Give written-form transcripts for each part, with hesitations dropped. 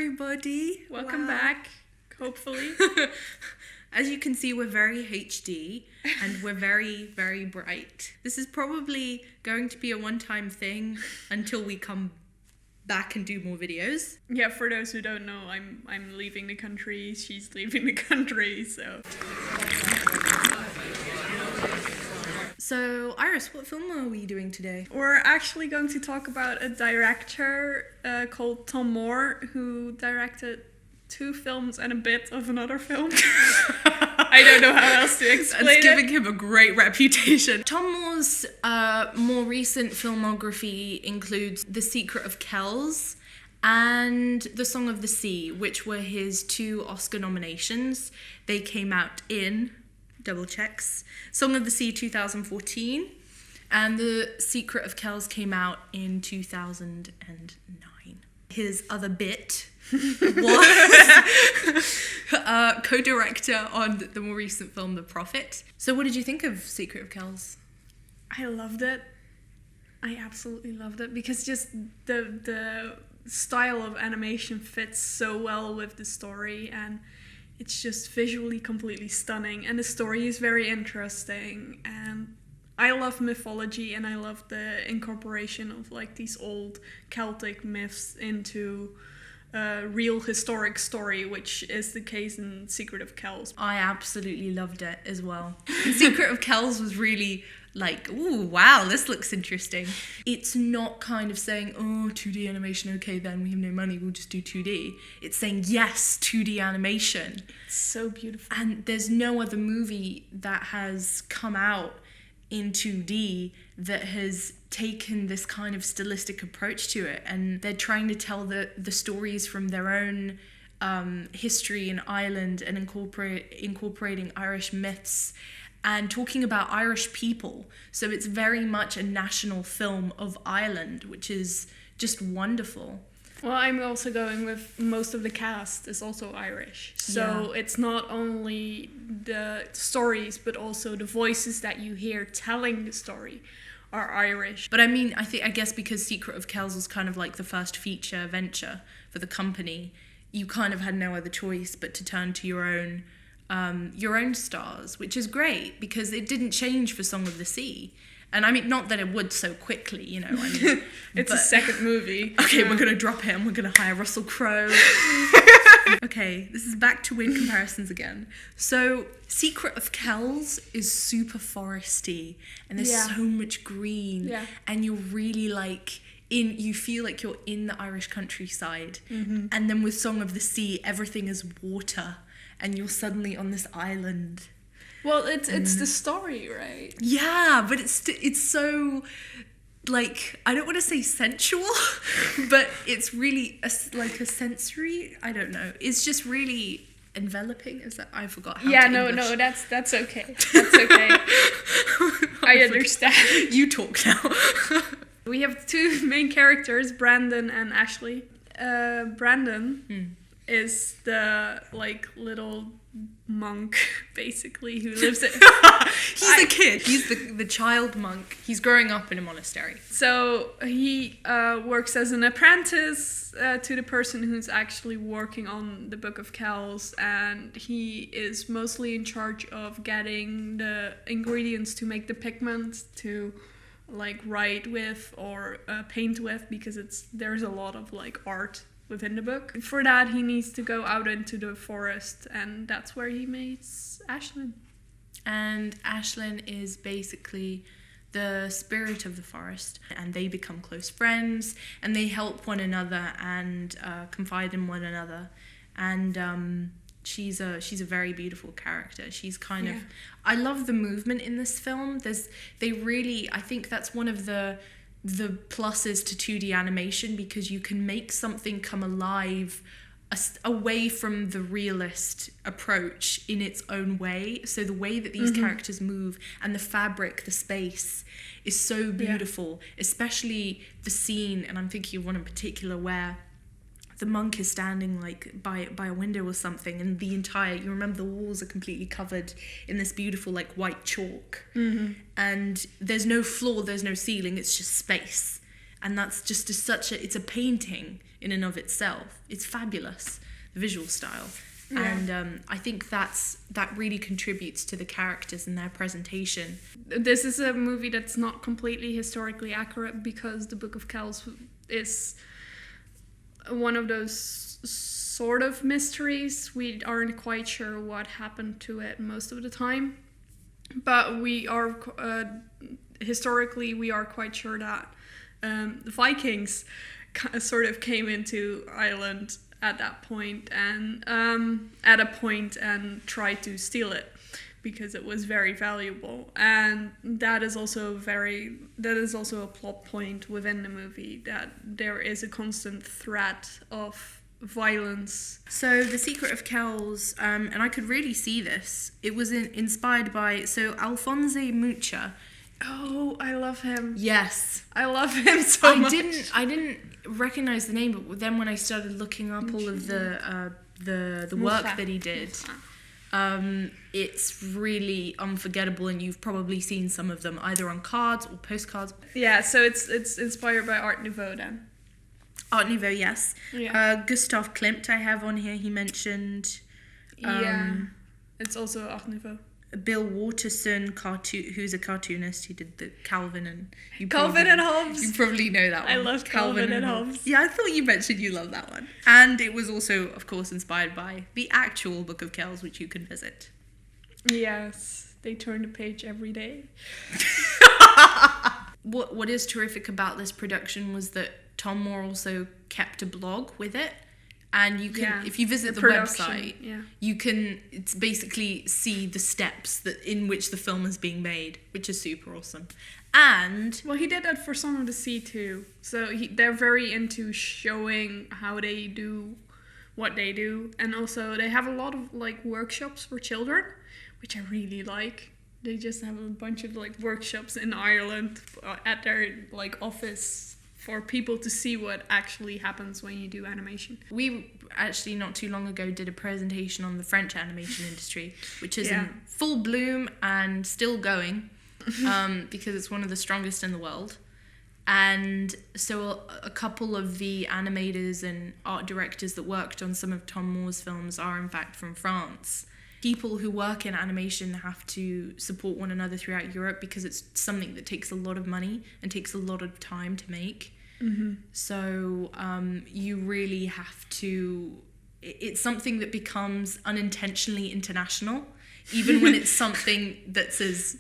everybody. Welcome back, hopefully. As you can see, we're very HD and we're very, very bright. This is probably going to be a one-time thing until we come back and do more videos. Yeah, for those who don't know, I'm leaving the country, she's leaving the country, so... So, Iris, what film are we doing today? We're actually going to talk about a director called Tomm Moore, who directed 2 films and a bit of another film. I don't know how else to explain That's it. giving him a great reputation. Tomm Moore's more recent filmography includes The Secret of Kells and The Song of the Sea, which were his 2 Oscar nominations. They came out in... double checks. Song of the Sea 2014 and The Secret of Kells came out in 2009. His other bit was co-director on the more recent film The Prophet. So what did you think of Secret of Kells? I loved it. I absolutely loved it because just the style of animation fits so well with the story, and it's just visually completely stunning, and the story is very interesting, and I love mythology, and I love the incorporation of like these old Celtic myths into a real historic story, which is the case in Secret of Kells. I absolutely loved it as well. Secret of Kells was really like, ooh, wow, this looks interesting. It's not kind of saying, oh, 2D animation, okay, then we have no money, we'll just do 2D. It's saying, yes, 2D animation. It's so beautiful. And there's no other movie that has come out in 2D that has taken this kind of stylistic approach to it. And they're trying to tell the stories from their own history in Ireland and incorporating Irish myths and talking about Irish people. So it's very much a national film of Ireland, which is just wonderful. Well, I'm also going with most of the cast is also Irish. So It's not only the stories, but also the voices that you hear telling the story are Irish. But I mean, I guess because Secret of Kells was kind of like the first feature venture for the company, you kind of had no other choice but to turn to your own stars, which is great because it didn't change for Song of the Sea. And I mean, not that it would so quickly, you know. I mean, it's a second movie. Okay, we're going to drop him. We're going to hire Russell Crowe. Okay, this is back to weird comparisons again. So, Secret of Kells is super foresty, and there's so much green. Yeah. And you're really like... you feel like you're in the Irish countryside. Mm-hmm. And then with Song of the Sea, everything is water. And you're suddenly on this island. Well, it's the story, right? Yeah, but it's so, like, I don't want to say sensual, but it's really like a sensory, I don't know. It's just really enveloping. Is that, I forgot how to English. No, that's okay. That's okay. I understand. You talk now. We have 2 main characters, Brandon and Ashley. Brandon is the like little monk basically who lives at he's a kid, he's the child monk, he's growing up in a monastery, so he works as an apprentice to the person who's actually working on the Book of Kells, and he is mostly in charge of getting the ingredients to make the pigment to like write with or paint with, because there's a lot of like art within the book. For that, he needs to go out into the forest, and that's where he meets Ashlyn. And Ashlyn is basically the spirit of the forest, and they become close friends, and they help one another and confide in one another. And she's a very beautiful character. She's kind of... I love the movement in this film. I think that's one of the pluses to 2D animation, because you can make something come alive away from the realist approach in its own way. So the way that these characters move and the fabric, the space is so beautiful, especially the scene, and I'm thinking of one in particular where the monk is standing like by a window or something, and you remember the walls are completely covered in this beautiful like white chalk, and there's no floor, there's no ceiling, it's just space, and that's just it's a painting in and of itself. It's fabulous, the visual style. Yeah. And I think that really contributes to the characters and their presentation. This is a movie that's not completely historically accurate because the Book of Kells is one of those sort of mysteries. We aren't quite sure what happened to it most of the time, but we are historically we are quite sure that the Vikings sort of came into Ireland at that point and tried to steal it because it was very valuable, and that is also a plot point within the movie, that there is a constant threat of violence. So The Secret of Kells, and I could really see this, it was inspired by Alphonse Mucha. Oh, I love him. Yes, I love him so much. I didn't recognize the name, but then when I started looking up all of the work that he did, it's really unforgettable, and you've probably seen some of them either on cards or postcards. Yeah, so it's inspired by Art Nouveau then. Art Nouveau, yes. Yeah. Gustav Klimt I have on here, he mentioned. It's also Art Nouveau. Bill Watterson, who's a cartoonist. He did the Calvin and... Calvin and Hobbes. You probably know that one. I love Calvin and Hobbes. Yeah, I thought you mentioned you love that one. And it was also, of course, inspired by the actual Book of Kells, which you can visit. Yes, they turn the page every day. What is terrific about this production was that Tomm Moore also kept a blog with it. And you can, if you visit the website, you can basically see the steps in which the film is being made, which is super awesome. And he did that for Song of the Sea too. So they're very into showing how they do what they do, and also they have a lot of workshops for children, which I really like. They just have a bunch of workshops in Ireland at their office, for people to see what actually happens when you do animation. We actually not too long ago did a presentation on the French animation industry, which is in full bloom and still going, because it's one of the strongest in the world. And so a couple of the animators and art directors that worked on some of Tomm Moore's films are in fact from France. People who work in animation have to support one another throughout Europe because it's something that takes a lot of money and takes a lot of time to make. Mm-hmm. So you really have to... It's something that becomes unintentionally international, even when it's something that's as...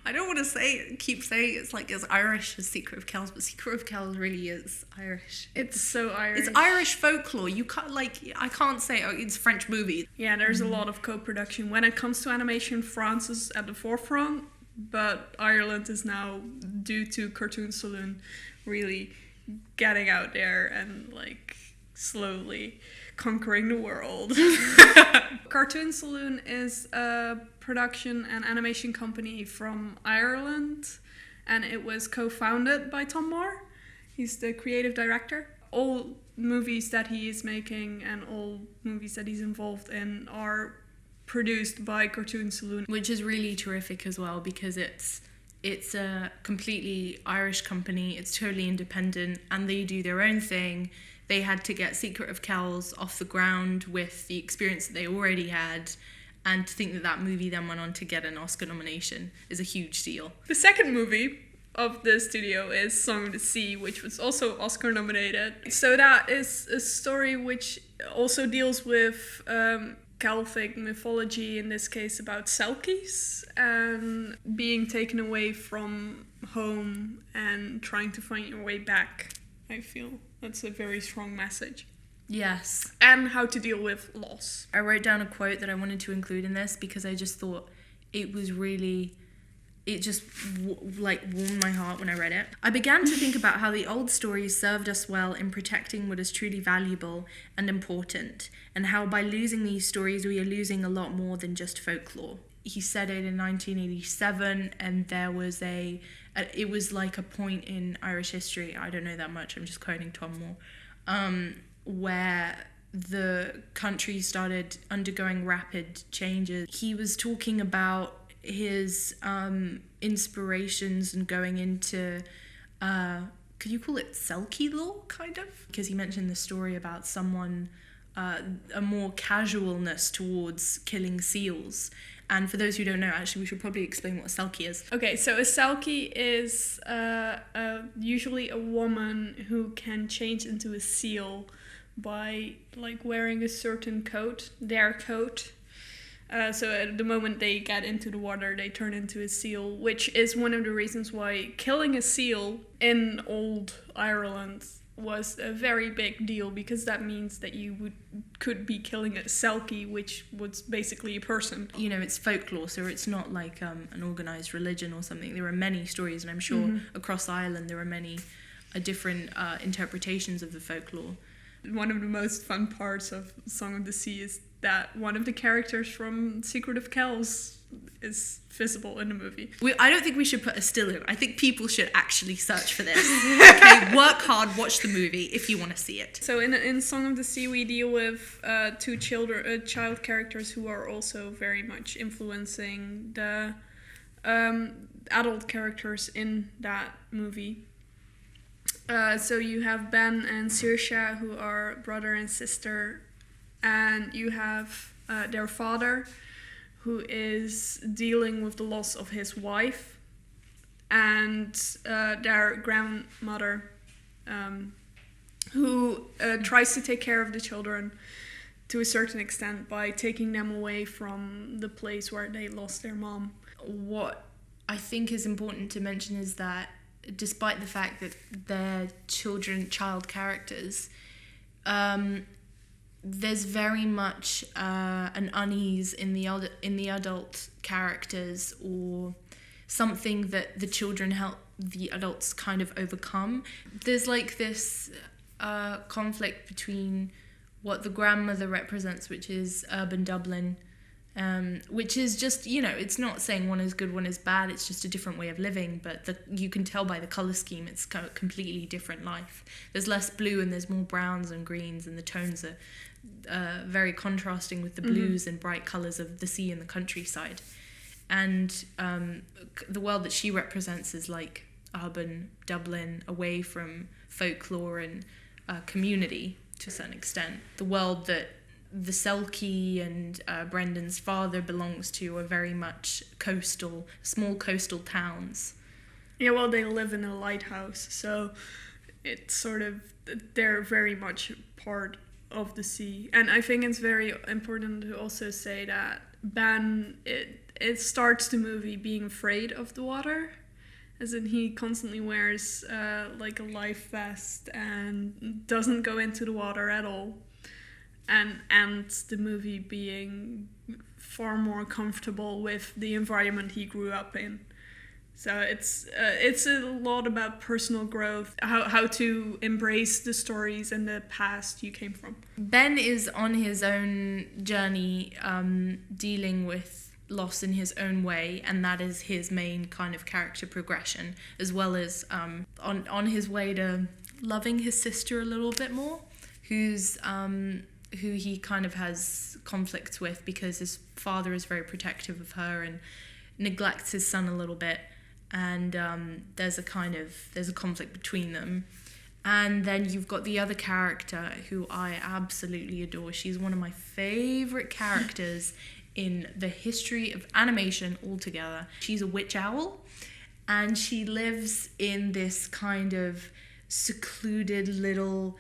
I don't want to keep saying it's as Irish as Secret of Kells, but Secret of Kells really is Irish. It's so Irish. It's Irish folklore. You can't I can't say it's a French movie. Yeah, there's a lot of co-production. When it comes to animation, France is at the forefront, but Ireland is now, due to Cartoon Saloon, really getting out there and slowly conquering the world. Cartoon Saloon is a production and animation company from Ireland, and it was co-founded by Tomm Moore. He's the creative director. All movies that he is making and all movies that he's involved in are produced by Cartoon Saloon, which is really terrific as well, because it's a completely Irish company. It's totally independent, and they do their own thing. They had to get Secret of Kells off the ground with the experience that they already had, and to think that movie then went on to get an Oscar nomination is a huge deal. The second movie of the studio is Song of the Sea, which was also Oscar nominated. So that is a story which also deals with Celtic mythology, in this case about Selkies, and being taken away from home and trying to find your way back. I feel that's a very strong message. Yes. And how to deal with loss. I wrote down a quote that I wanted to include in this because I just thought it was really... It just warmed my heart when I read it. I began to think about how the old stories served us well in protecting what is truly valuable and important, and how by losing these stories we are losing a lot more than just folklore. He said it in 1987, and there was it was like a point in Irish history, I don't know that much, I'm just quoting Tomm Moore, where the country started undergoing rapid changes. He was talking about his inspirations and going into could you call it Selkie law, kind of? Because he mentioned the story about someone, a more casualness towards killing seals. And for those who don't know, actually, we should probably explain what a Selkie is. Okay, so a Selkie is usually a woman who can change into a seal by like wearing a certain coat, their coat. So at the moment they get into the water, they turn into a seal, which is one of the reasons why killing a seal in old Ireland was a very big deal, because that means that you could be killing a Selkie, which was basically a person. You know, it's folklore, so it's not like an organised religion or something. There are many stories, and I'm sure across Ireland there are many different interpretations of the folklore. One of the most fun parts of Song of the Sea is that one of the characters from Secret of Kells is visible in the movie. I don't think we should put a still in. I think people should actually search for this. Okay, work hard, watch the movie if you want to see it. So in Song of the Sea, we deal with two child characters who are also very much influencing the adult characters in that movie. So you have Ben and Saoirse, who are brother and sister, and you have their father, who is dealing with the loss of his wife, and their grandmother, who tries to take care of the children to a certain extent by taking them away from the place where they lost their mom. What I think is important to mention is that despite the fact that they're child characters, there's very much an unease in the adult characters, or something that the children help the adults kind of overcome. There's like this conflict between what the grandmother represents, which is urban Dublin, which is just, you know, it's not saying one is good, one is bad, it's just a different way of living, but you can tell by the colour scheme it's kind of completely different life. There's less blue and there's more browns and greens, and the tones are very contrasting with the blues and bright colours of the sea and the countryside. And the world that she represents is like urban Dublin, away from folklore and community to a certain extent. The world that the Selkie and Brendan's father belongs to are very much small coastal towns. Yeah, well, they live in a lighthouse, so it's sort of, they're very much part of the sea. And I think it's very important to also say that Ben, it starts the movie being afraid of the water, as in he constantly wears like a life vest and doesn't go into the water at all. And ends the movie being far more comfortable with the environment he grew up in. So it's a lot about personal growth, how to embrace the stories and the past you came from. Ben is on his own journey, dealing with loss in his own way, and that is his main kind of character progression, as well as on his way to loving his sister a little bit more, who he kind of has conflicts with because his father is very protective of her and neglects his son a little bit, and there's a conflict between them. And then you've got the other character who I absolutely adore. She's one of my favorite characters in the history of animation altogether. She's a witch owl, and she lives in this kind of secluded little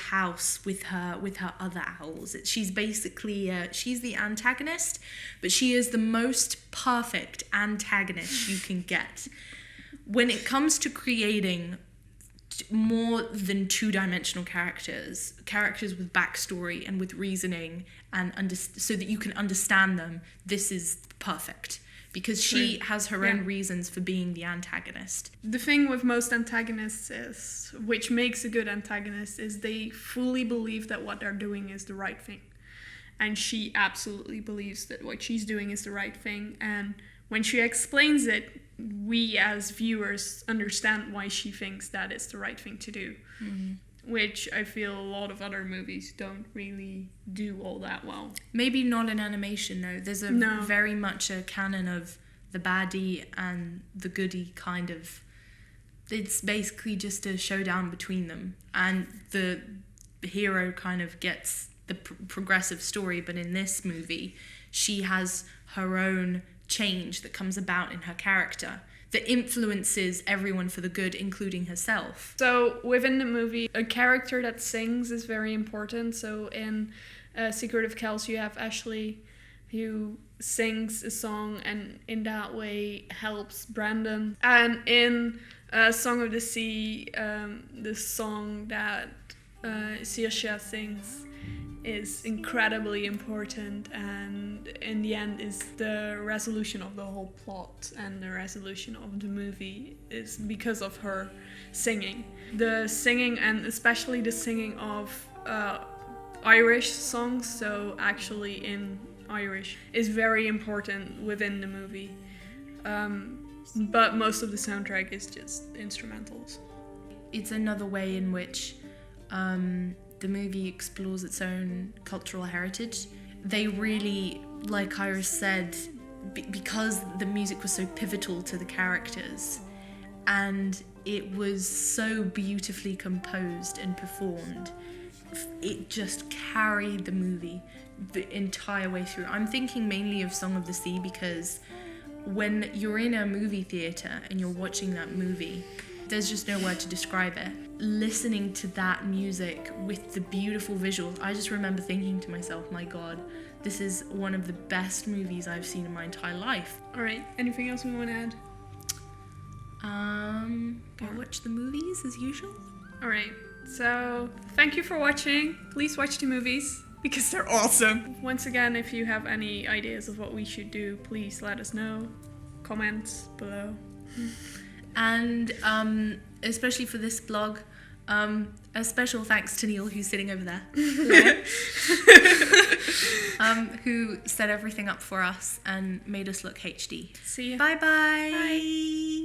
house with her other owls. She's basically she's the antagonist, but she is the most perfect antagonist you can get. When it comes to creating more than two-dimensional characters with backstory and with reasoning, and so that you can understand them, this is perfect. Because she has her own reasons for being the antagonist. The thing with most antagonists is, which makes a good antagonist, is they fully believe that what they're doing is the right thing. And she absolutely believes that what she's doing is the right thing. And when she explains it, we as viewers understand why she thinks that is the right thing to do. Mm-hmm. Which I feel a lot of other movies don't really do all that well. Maybe not in animation, no. There's very much a canon of the baddie and the goodie kind of it's basically just a showdown between them, and the hero kind of gets the progressive story, but in this movie she has her own change that comes about in her character that influences everyone for the good, including herself. So within the movie, a character that sings is very important. So in Secret of Kells, you have Ashley, who sings a song and in that way helps Brandon. And in Song of the Sea, the song that Saoirse sings is incredibly important, and in the end is the resolution of the whole plot, and the resolution of the movie is because of her singing. The singing, and especially the singing of Irish songs, so actually in Irish, is very important within the movie. But most of the soundtrack is just instrumentals. It's another way in which the movie explores its own cultural heritage. They really, like Iris said, because the music was so pivotal to the characters, and it was so beautifully composed and performed, it just carried the movie the entire way through. I'm thinking mainly of Song of the Sea because when you're in a movie theatre and you're watching that movie, there's just no word to describe it. Listening to that music with the beautiful visuals, I just remember thinking to myself, my God, this is one of the best movies I've seen in my entire life. Alright, anything else we want to add? Go watch the movies as usual. Alright, so thank you for watching. Please watch the movies because they're awesome. Once again, if you have any ideas of what we should do, please let us know. Comments below. And especially for this vlog, a special thanks to Neil, who's sitting over there, who set everything up for us and made us look HD. See ya. Bye-bye. Bye.